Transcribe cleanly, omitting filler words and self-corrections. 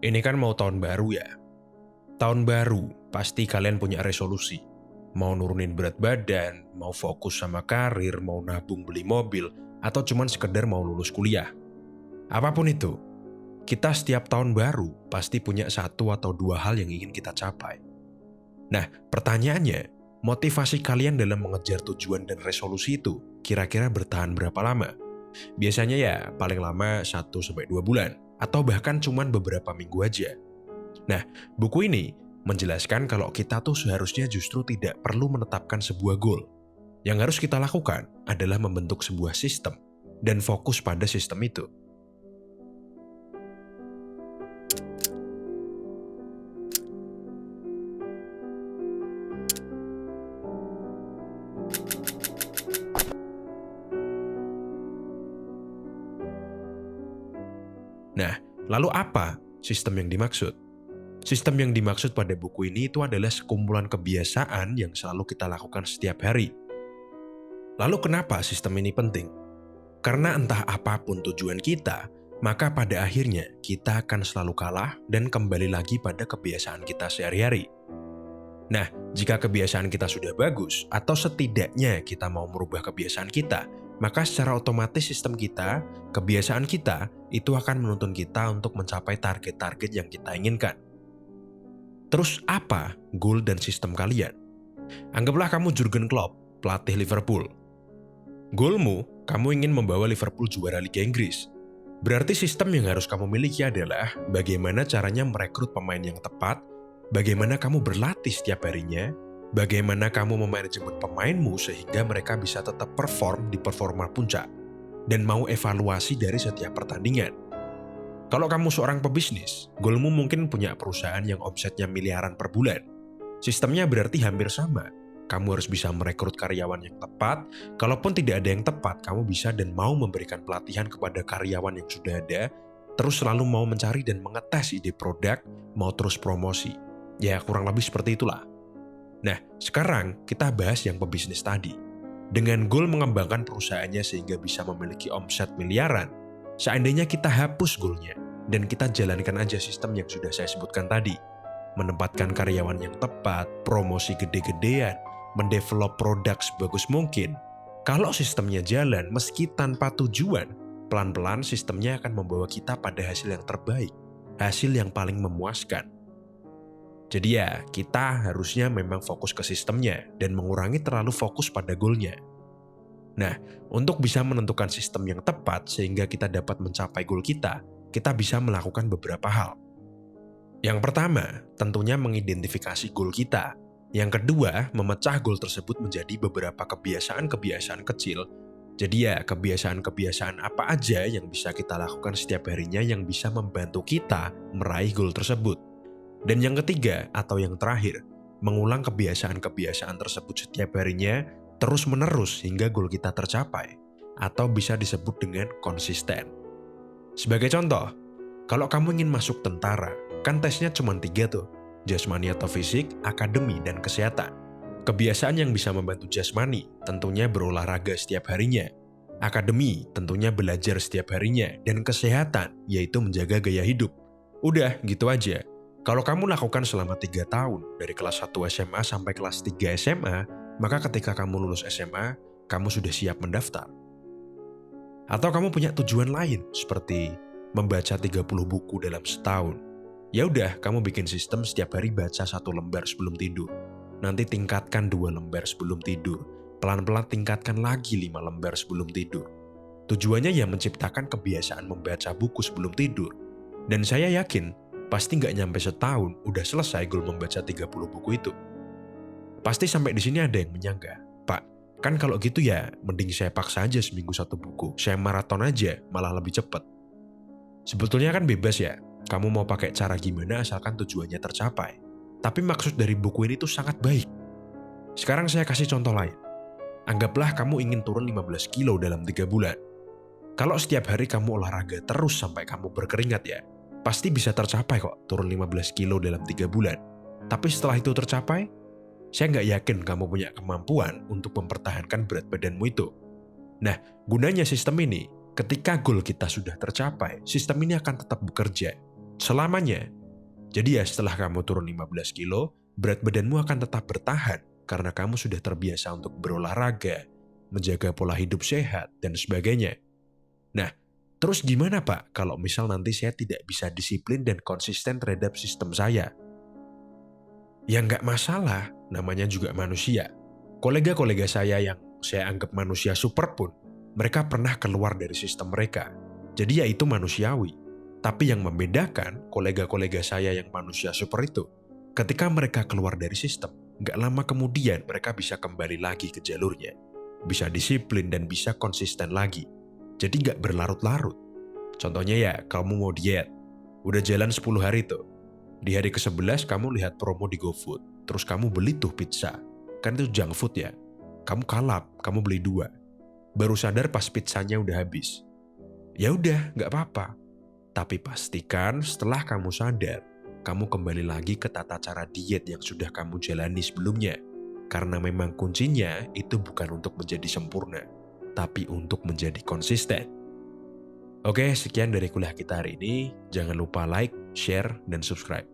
Ini kan mau tahun baru ya. Tahun baru, pasti kalian punya resolusi. Mau nurunin berat badan, mau fokus sama karir, mau nabung beli mobil, atau cuman sekedar mau lulus kuliah. Apapun itu, kita setiap tahun baru pasti punya satu atau dua hal yang ingin kita capai. Nah, pertanyaannya, motivasi kalian dalam mengejar tujuan dan resolusi itu kira-kira bertahan berapa lama? Biasanya ya paling lama 1-2 bulan, atau bahkan cuman beberapa minggu aja. Nah, buku ini menjelaskan kalau kita tuh seharusnya justru tidak perlu menetapkan sebuah goal. Yang harus kita lakukan adalah membentuk sebuah sistem dan fokus pada sistem itu. Nah, lalu apa sistem yang dimaksud? Sistem yang dimaksud pada buku ini itu adalah sekumpulan kebiasaan yang selalu kita lakukan setiap hari. Lalu kenapa sistem ini penting? Karena entah apapun tujuan kita, maka pada akhirnya kita akan selalu kalah dan kembali lagi pada kebiasaan kita sehari-hari. Nah, jika kebiasaan kita sudah bagus, atau setidaknya kita mau merubah kebiasaan kita, maka secara otomatis sistem kita, kebiasaan kita, itu akan menuntun kita untuk mencapai target-target yang kita inginkan. Terus apa goal dan sistem kalian? Anggaplah kamu Jurgen Klopp, pelatih Liverpool. Goalmu, kamu ingin membawa Liverpool juara Liga Inggris. Berarti sistem yang harus kamu miliki adalah bagaimana caranya merekrut pemain yang tepat, bagaimana kamu berlatih setiap harinya, bagaimana kamu memanajemen pemainmu sehingga mereka bisa tetap perform di performa puncak, dan mau evaluasi dari setiap pertandingan. Kalau kamu seorang pebisnis, goalmu mungkin punya perusahaan yang omsetnya miliaran per bulan. Sistemnya berarti hampir sama. Kamu harus bisa merekrut karyawan yang tepat. Kalaupun tidak ada yang tepat, kamu bisa dan mau memberikan pelatihan kepada karyawan yang sudah ada, terus selalu mau mencari dan mengetes ide produk, mau terus promosi. Ya, kurang lebih seperti itulah. Nah, sekarang kita bahas yang pebisnis tadi. Dengan goal mengembangkan perusahaannya sehingga bisa memiliki omset miliaran, seandainya kita hapus goalnya dan kita jalankan aja sistem yang sudah saya sebutkan tadi, menempatkan karyawan yang tepat, promosi gede-gedean, mendevelop produk sebagus mungkin. Kalau sistemnya jalan meski tanpa tujuan, pelan-pelan sistemnya akan membawa kita pada hasil yang terbaik, hasil yang paling memuaskan. Jadi ya, kita harusnya memang fokus ke sistemnya dan mengurangi terlalu fokus pada goalnya. Nah, untuk bisa menentukan sistem yang tepat sehingga kita dapat mencapai goal kita bisa melakukan beberapa hal. Yang pertama, tentunya mengidentifikasi goal kita. Yang kedua, memecah goal tersebut menjadi beberapa kebiasaan-kebiasaan kecil. Jadi ya, kebiasaan-kebiasaan apa aja yang bisa kita lakukan setiap harinya yang bisa membantu kita meraih goal tersebut. Dan yang ketiga, atau yang terakhir, mengulang kebiasaan-kebiasaan tersebut setiap harinya terus-menerus hingga goal kita tercapai, atau bisa disebut dengan konsisten. Sebagai contoh, kalau kamu ingin masuk tentara, kan tesnya cuma 3 tuh, jasmani atau fisik, akademi, dan kesehatan. Kebiasaan yang bisa membantu jasmani tentunya berolahraga setiap harinya, akademi tentunya belajar setiap harinya, dan kesehatan yaitu menjaga gaya hidup. Udah, gitu aja. Kalau kamu lakukan selama 3 tahun, dari kelas 1 SMA sampai kelas 3 SMA, maka ketika kamu lulus SMA, kamu sudah siap mendaftar. Atau kamu punya tujuan lain, seperti membaca 30 buku dalam setahun. Ya udah, kamu bikin sistem setiap hari baca 1 lembar sebelum tidur. Nanti tingkatkan 2 lembar sebelum tidur. Pelan-pelan tingkatkan lagi 5 lembar sebelum tidur. Tujuannya ya menciptakan kebiasaan membaca buku sebelum tidur. Dan saya yakin, pasti nggak nyampe setahun udah selesai goal membaca 30 buku itu. Pasti sampai di sini ada yang menyangka, Pak, kan kalau gitu ya mending saya paksa aja seminggu 1 buku, saya maraton aja malah lebih cepat. Sebetulnya kan bebas ya, kamu mau pakai cara gimana asalkan tujuannya tercapai. Tapi maksud dari buku ini tuh sangat baik. Sekarang saya kasih contoh lain. Anggaplah kamu ingin turun 15 kilo dalam 3 bulan. Kalau setiap hari kamu olahraga terus sampai kamu berkeringat ya, pasti bisa tercapai kok turun 15 kilo dalam 3 bulan. Tapi setelah itu tercapai, saya nggak yakin kamu punya kemampuan untuk mempertahankan berat badanmu itu. Nah, gunanya sistem ini, ketika goal kita sudah tercapai, sistem ini akan tetap bekerja. selamanya. Jadi ya setelah kamu turun 15 kilo, berat badanmu akan tetap bertahan karena kamu sudah terbiasa untuk berolahraga, menjaga pola hidup sehat, dan sebagainya. Nah, terus gimana Pak kalau misal nanti saya tidak bisa disiplin dan konsisten terhadap sistem saya? Ya nggak masalah, namanya juga manusia. Kolega-kolega saya yang saya anggap manusia super pun, mereka pernah keluar dari sistem mereka. Jadi ya itu manusiawi. Tapi yang membedakan kolega-kolega saya yang manusia super itu, ketika mereka keluar dari sistem, nggak lama kemudian mereka bisa kembali lagi ke jalurnya. Bisa disiplin dan bisa konsisten lagi. Jadi nggak berlarut-larut. Contohnya ya, kamu mau diet. Udah jalan 10 hari tuh. Di hari ke-11 kamu lihat promo di GoFood. Terus kamu beli tuh pizza. Kan itu junk food ya. Kamu kalap, kamu beli 2. Baru sadar pas pizzanya udah habis. Ya udah, nggak apa-apa. Tapi pastikan setelah kamu sadar, kamu kembali lagi ke tata cara diet yang sudah kamu jalani sebelumnya. Karena memang kuncinya itu bukan untuk menjadi sempurna, tapi untuk menjadi konsisten. Oke, sekian dari kuliah kita hari ini. Jangan lupa like, share, dan subscribe.